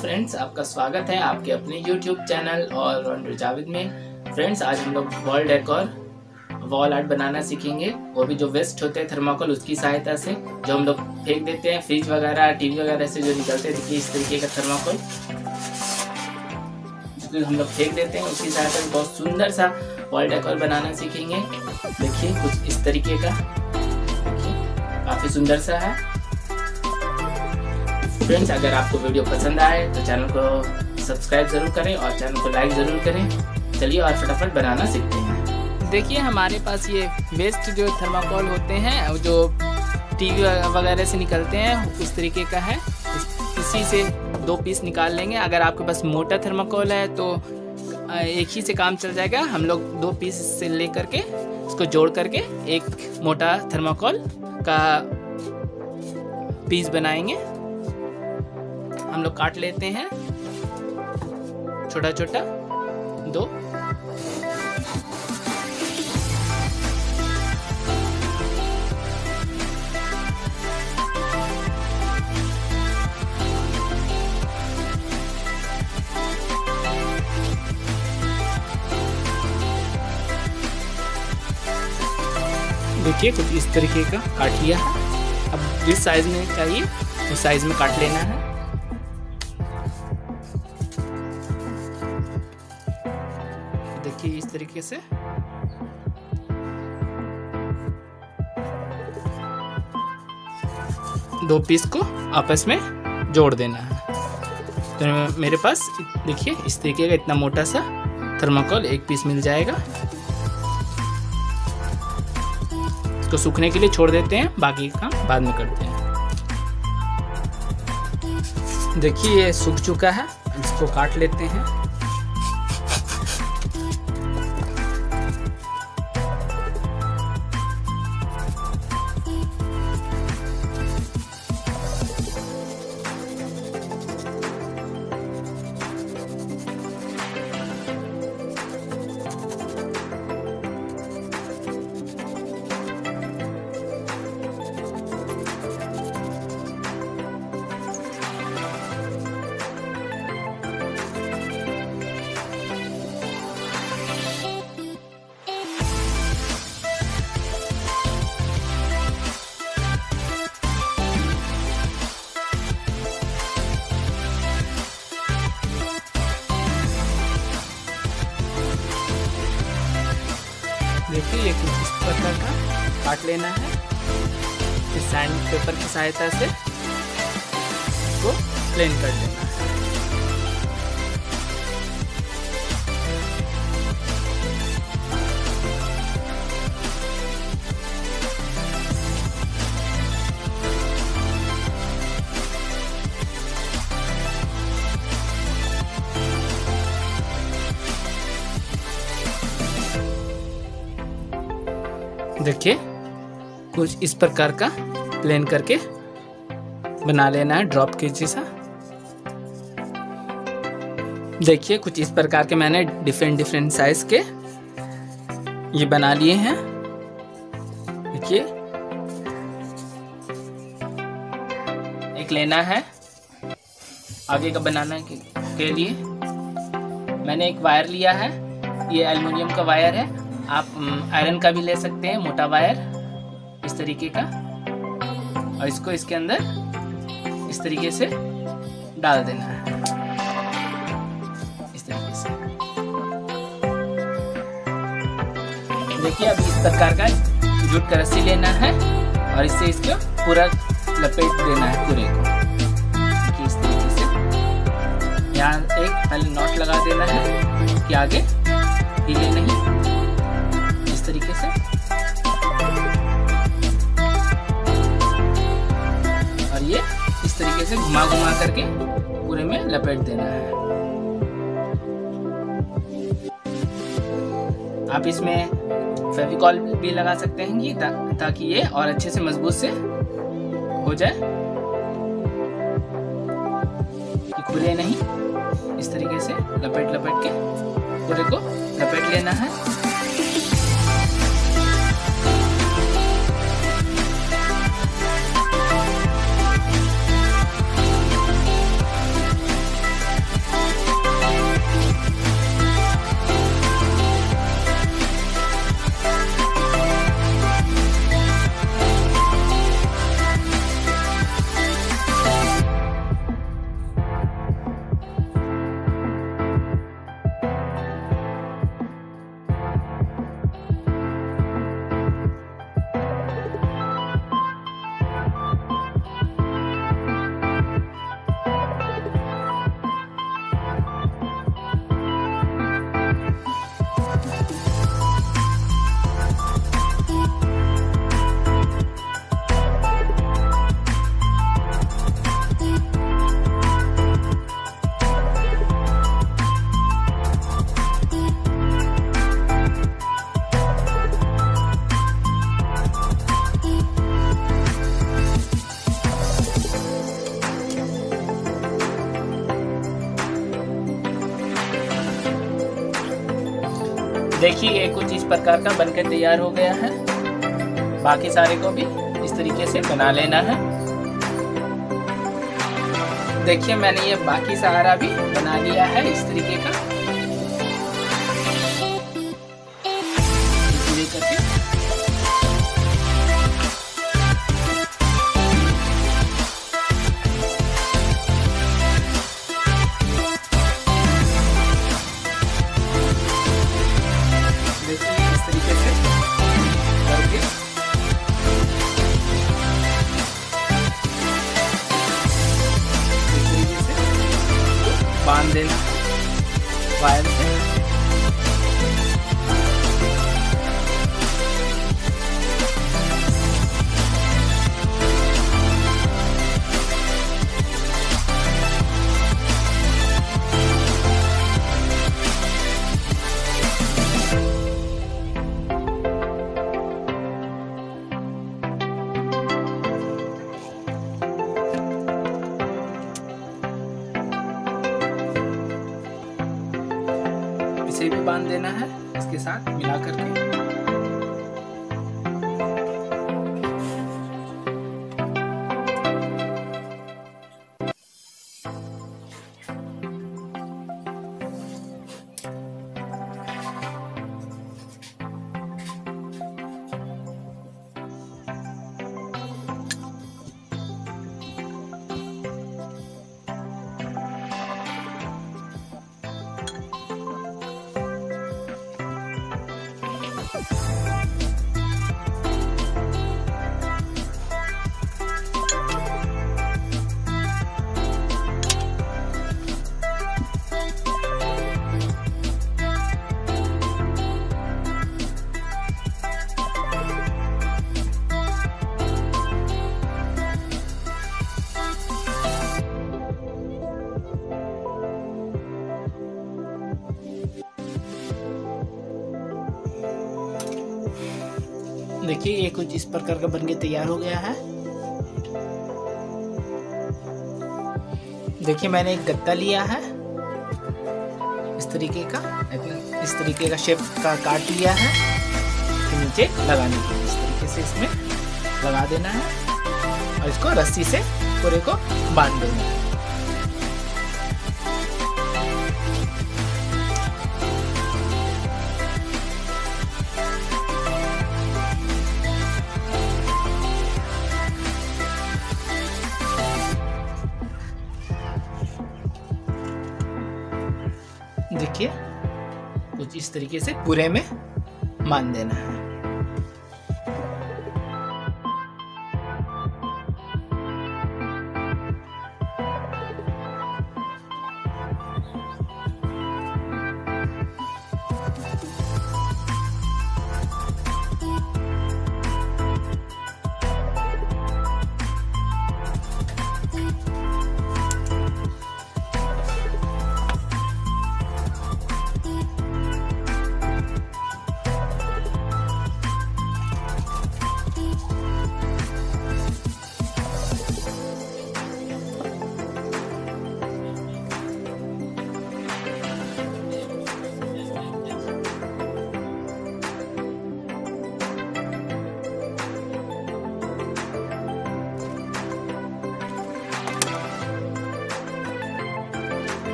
Friends, आपका स्वागत है आपके अपने YouTube चैनल ऑल जावेद में। फ्रेंड्स, आज हम लोग वॉल डेकोर वॉल आर्ट बनाना सीखेंगे, वो भी जो वेस्ट होते हैं थर्माकोल उसकी सहायता से, जो हम लोग फेंक देते हैं फ्रिज वगैरह टीवी वगैरह से जो निकलते हैं। देखिए इस तरीके का थर्माकोल जो हम लोग फेंक देते हैं, उसकी सहायता से बहुत सुंदर सा वॉल डेकोर बनाना सीखेंगे। देखिए कुछ इस तरीके का, काफ़ी सुंदर सा है। फ्रेंड्स, अगर आपको वीडियो पसंद आए तो चैनल को सब्सक्राइब जरूर करें और चैनल को लाइक ज़रूर करें। चलिए और फटाफट बनाना सीखते हैं। देखिए हमारे पास ये वेस्ट जो थर्माकोल होते हैं, जो टीवी वगैरह से निकलते हैं, उस तरीके का है। इसी से 2 पीस निकाल लेंगे। अगर आपके पास मोटा थर्माकोल है तो एक ही से काम चल जाएगा। हम लोग 2 पीस से ले करके उसको जोड़ करके एक मोटा थर्माकोल का पीस बनाएंगे। हम लोग काट लेते हैं छोटा छोटा 2। देखिए कुछ इस तरीके का काट लिया है। अब जिस साइज में चाहिए उस साइज में काट लेना है। देखिए इस तरीके से दो पीस को आपस में जोड़ देना है। तो मेरे पास देखिए इस तरीके का इतना मोटा सा थर्माकोल एक पीस मिल जाएगा। इसको सूखने के लिए छोड़ देते हैं, बाकी काम बाद में करते हैं। देखिए ये सूख चुका है, इसको काट लेते हैं। देखिए ये कुछ इस प्रकार का काट लेना है। इस सैंड पेपर की सहायता से इसको प्लेन कर देना है। देखिए कुछ इस प्रकार का प्लेन करके बना लेना है, ड्रॉप के जैसा। देखिए कुछ इस प्रकार के मैंने डिफरेंट साइज के ये बना लिए हैं। देखिए एक लेना है आगे का बनाने के लिए। मैंने एक वायर लिया है, ये एल्युमिनियम का वायर है। आप आयरन का भी ले सकते हैं, मोटा वायर इस तरीके का। और इसको इसके अंदर इस तरीके से डाल देना है, इस तरीके से। देखिए अब इस प्रकार का जूट का रस्सी लेना है और इससे इसको पूरा लपेट देना है पूरे को। देखिए इस तरीके से यहाँ एक पहले नॉट लगा देना है कि आगे हिले नहीं, इस तरीके से। और ये इस तरीके से घुमा करके पूरे में लपेट देना है। आप इसमें फेविकॉल भी लगा सकते हैं ताकि ये और अच्छे से मजबूत से हो जाए, कि खुले नहीं। इस तरीके से लपेट के पूरे को लपेट लेना है। देखिए ये कुछ इस प्रकार का बनकर तैयार हो गया है। बाकी सारे को भी इस तरीके से बना लेना है। देखिए मैंने ये बाकी सारा भी बना लिया है इस तरीके का। करके देखिए इस तरीके से करके इस तरीके से बांध देना वायर से। इसे भी बांध देना है इसके साथ मिला करके। देखिए ये कुछ इस प्रकार का बनके तैयार हो गया है। देखिए मैंने एक गत्ता लिया है इस तरीके का, इस तरीके का शेप का काट लिया है। इसके नीचे लगाने के लिए इस तरीके से इसमें लगा देना है और इसको रस्सी से पूरे को बांध देना है। देखिए कुछ इस तरीके से पूरे में बांध देना है।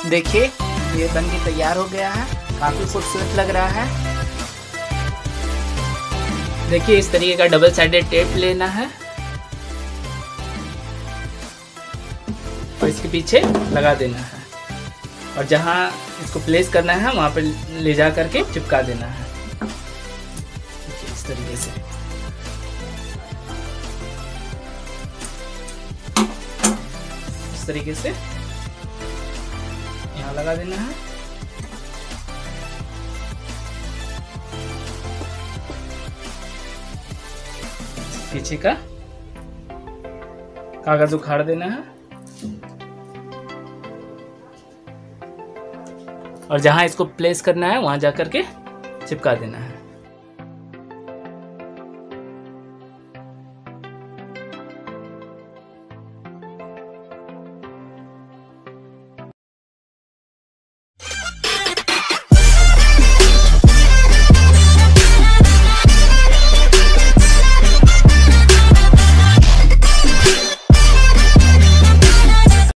देखिए ये बन के तैयार हो गया है, काफी खूबसूरत लग रहा है। देखिए इस तरीके का डबल साइडेड टेप लेना है और इसके पीछे लगा देना है और जहाँ इसको प्लेस करना है वहाँ पर ले जा करके चिपका देना है इस तरीके से। इस तरीके से यहाँ लगा देना है। पीछे का कागज उखाड़ देना है और जहां इसको प्लेस करना है वहां जाकर के चिपका देना है।